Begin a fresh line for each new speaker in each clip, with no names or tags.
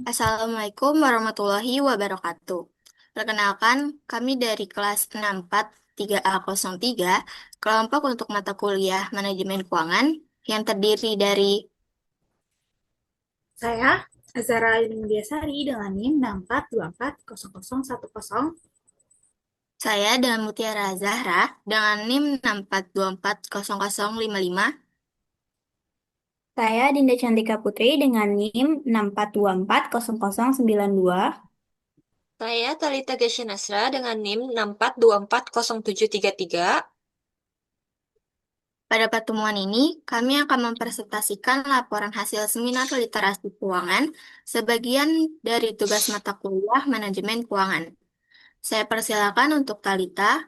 Assalamualaikum warahmatullahi wabarakatuh. Perkenalkan, kami dari kelas 643A03, kelompok untuk mata kuliah Manajemen Keuangan, yang terdiri dari
Saya Azara Indiasari dengan NIM 6424001.
saya dan Mutiara Zahra dengan NIM 642400055.
Saya Dinda Cantika Putri dengan NIM 642400092.
Saya Talita Gesya Nasra dengan NIM 642400733.
Pada pertemuan ini, kami akan mempresentasikan laporan hasil seminar literasi keuangan sebagian dari tugas mata kuliah Manajemen Keuangan. Saya persilakan untuk Talita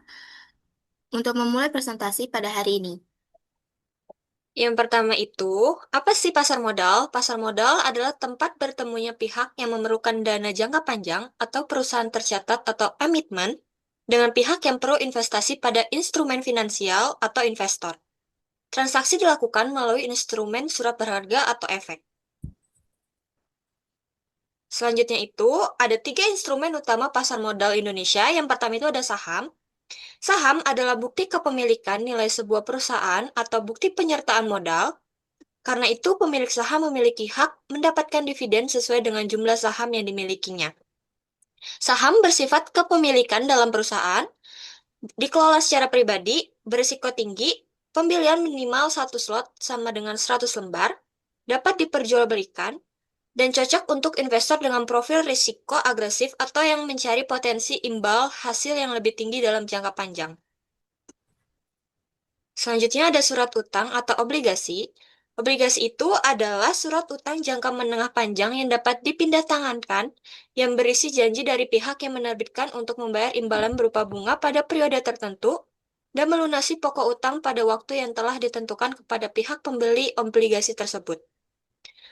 untuk memulai presentasi pada hari ini.
Yang pertama itu, apa sih pasar modal? Pasar modal adalah tempat bertemunya pihak yang memerlukan dana jangka panjang atau perusahaan tercatat atau emittment dengan pihak yang perlu investasi pada instrumen finansial atau investor. Transaksi dilakukan melalui instrumen surat berharga atau efek. Selanjutnya itu, ada 3 instrumen utama pasar modal Indonesia. Yang pertama itu ada saham. Saham adalah bukti kepemilikan nilai sebuah perusahaan atau bukti penyertaan modal. Karena itu, pemilik saham memiliki hak mendapatkan dividen sesuai dengan jumlah saham yang dimilikinya. Saham bersifat kepemilikan dalam perusahaan, dikelola secara pribadi, berisiko tinggi, pembelian minimal 1 slot sama dengan 100 lembar, dapat diperjualbelikan, dan cocok untuk investor dengan profil risiko agresif atau yang mencari potensi imbal hasil yang lebih tinggi dalam jangka panjang. Selanjutnya ada surat utang atau obligasi. Obligasi itu adalah surat utang jangka menengah panjang yang dapat dipindahtangankan yang berisi janji dari pihak yang menerbitkan untuk membayar imbalan berupa bunga pada periode tertentu dan melunasi pokok utang pada waktu yang telah ditentukan kepada pihak pembeli obligasi tersebut.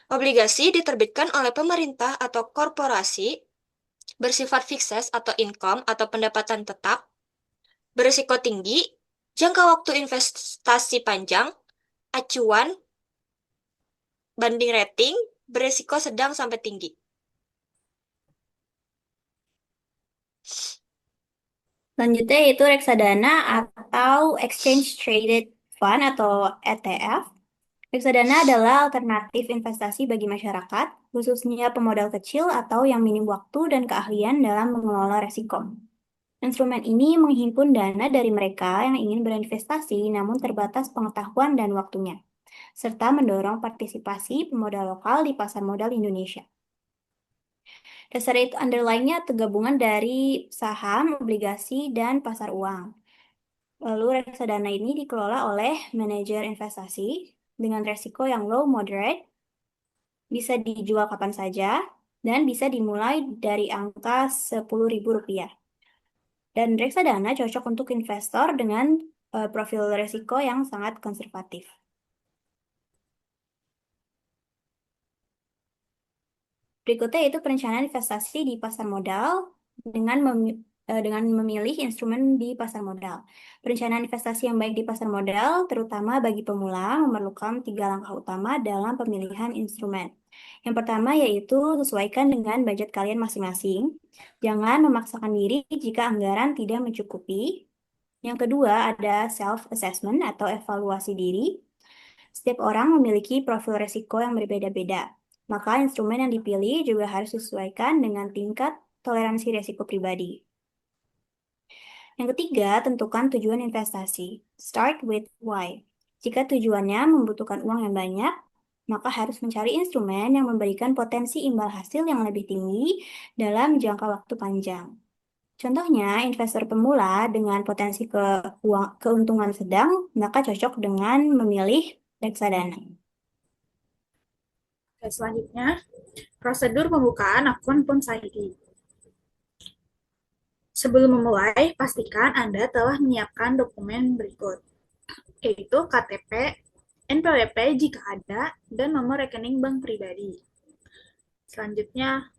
Obligasi diterbitkan oleh pemerintah atau korporasi, bersifat fikses atau income atau pendapatan tetap, berisiko tinggi, jangka waktu investasi panjang, acuan, banding rating, berisiko sedang sampai tinggi.
Selanjutnya yaitu reksadana atau Exchange Traded Fund atau ETF. Reksadana adalah alternatif investasi bagi masyarakat, khususnya pemodal kecil atau yang minim waktu dan keahlian dalam mengelola resiko. Instrumen ini menghimpun dana dari mereka yang ingin berinvestasi namun terbatas pengetahuan dan waktunya, serta mendorong partisipasi pemodal lokal di pasar modal Indonesia. Dasar itu underlying-nya gabungan dari saham, obligasi, dan pasar uang. Lalu reksadana ini dikelola oleh manajer investasi dengan resiko yang low moderate, bisa dijual kapan saja, dan bisa dimulai dari angka Rp10.000. Dan reksadana cocok untuk investor dengan profil resiko yang sangat konservatif. Berikutnya yaitu perencanaan investasi di pasar modal dengan memilih instrumen di pasar modal. Perencanaan investasi yang baik di pasar modal, terutama bagi pemula, memerlukan 3 langkah utama dalam pemilihan instrumen. Yang pertama yaitu sesuaikan dengan budget kalian masing-masing. Jangan memaksakan diri jika anggaran tidak mencukupi. Yang kedua ada self-assessment atau evaluasi diri. Setiap orang memiliki profil risiko yang berbeda-beda. Maka instrumen yang dipilih juga harus disesuaikan dengan tingkat toleransi risiko pribadi. Yang ketiga, tentukan tujuan investasi. Start with why. Jika tujuannya membutuhkan uang yang banyak, maka harus mencari instrumen yang memberikan potensi imbal hasil yang lebih tinggi dalam jangka waktu panjang. Contohnya, investor pemula dengan potensi keuntungan sedang, maka cocok dengan memilih reksadana.
Oke, selanjutnya, prosedur pembukaan akun Pums ID. Sebelum memulai, pastikan Anda telah menyiapkan dokumen berikut, yaitu KTP, NPWP jika ada, dan nomor rekening bank pribadi. Selanjutnya,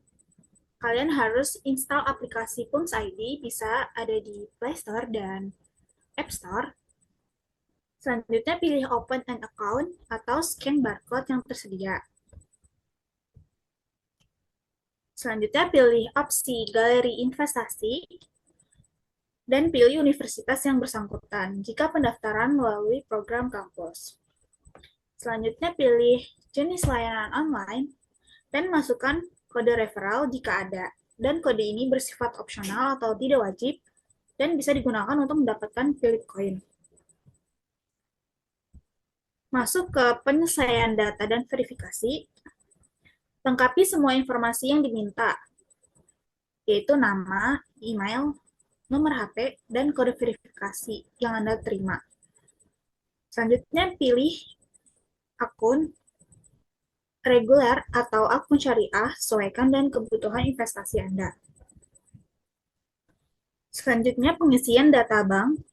kalian harus install aplikasi Pums ID, bisa ada di Play Store dan App Store. Selanjutnya pilih Open an Account atau scan barcode yang tersedia. Selanjutnya pilih opsi Galeri Investasi dan pilih universitas yang bersangkutan jika pendaftaran melalui program kampus. Selanjutnya pilih jenis layanan online dan masukkan kode referral jika ada. Dan kode ini bersifat opsional atau tidak wajib dan bisa digunakan untuk mendapatkan Philip Coin. Masuk ke penyelesaian data dan verifikasi. Lengkapi semua informasi yang diminta, yaitu nama, email, nomor HP, dan kode verifikasi yang Anda terima. Selanjutnya pilih akun reguler atau akun syariah sesuaikan dengan kebutuhan investasi Anda. Selanjutnya pengisian data bank.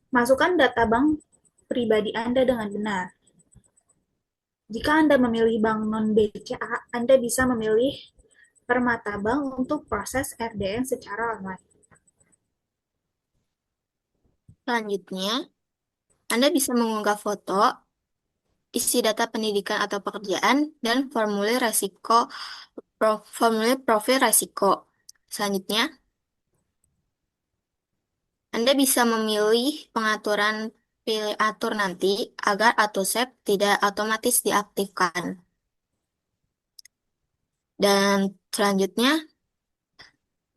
Masukkan data bank pribadi Anda dengan benar. Jika Anda memilih bank non-BCA, Anda bisa memilih Permata Bank untuk proses RDN secara online.
Selanjutnya, Anda bisa mengunggah foto, isi data pendidikan atau pekerjaan, dan formulir profil risiko. Selanjutnya, Anda bisa memilih pengaturan pilih atur nanti agar autosave tidak otomatis diaktifkan. Dan selanjutnya,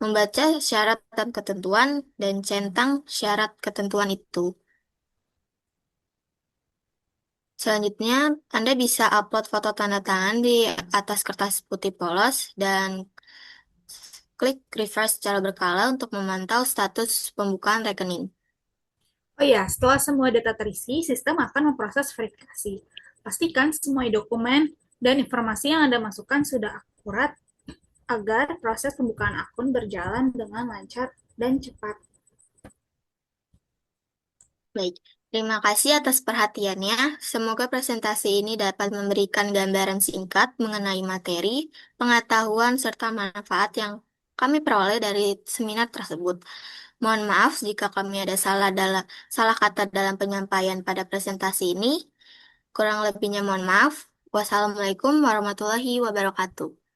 membaca syarat dan ketentuan dan centang syarat ketentuan itu. Selanjutnya, Anda bisa upload foto tanda tangan di atas kertas putih polos dan klik refresh secara berkala untuk memantau status pembukaan rekening.
Oh ya, setelah semua data terisi, sistem akan memproses verifikasi. Pastikan semua dokumen dan informasi yang Anda masukkan sudah akurat agar proses pembukaan akun berjalan dengan lancar dan cepat.
Baik, terima kasih atas perhatiannya. Semoga presentasi ini dapat memberikan gambaran singkat mengenai materi, pengetahuan, serta manfaat yang kami peroleh dari seminar tersebut. Mohon maaf jika kami ada salah kata dalam penyampaian pada presentasi ini. Kurang lebihnya mohon maaf. Wassalamualaikum warahmatullahi wabarakatuh.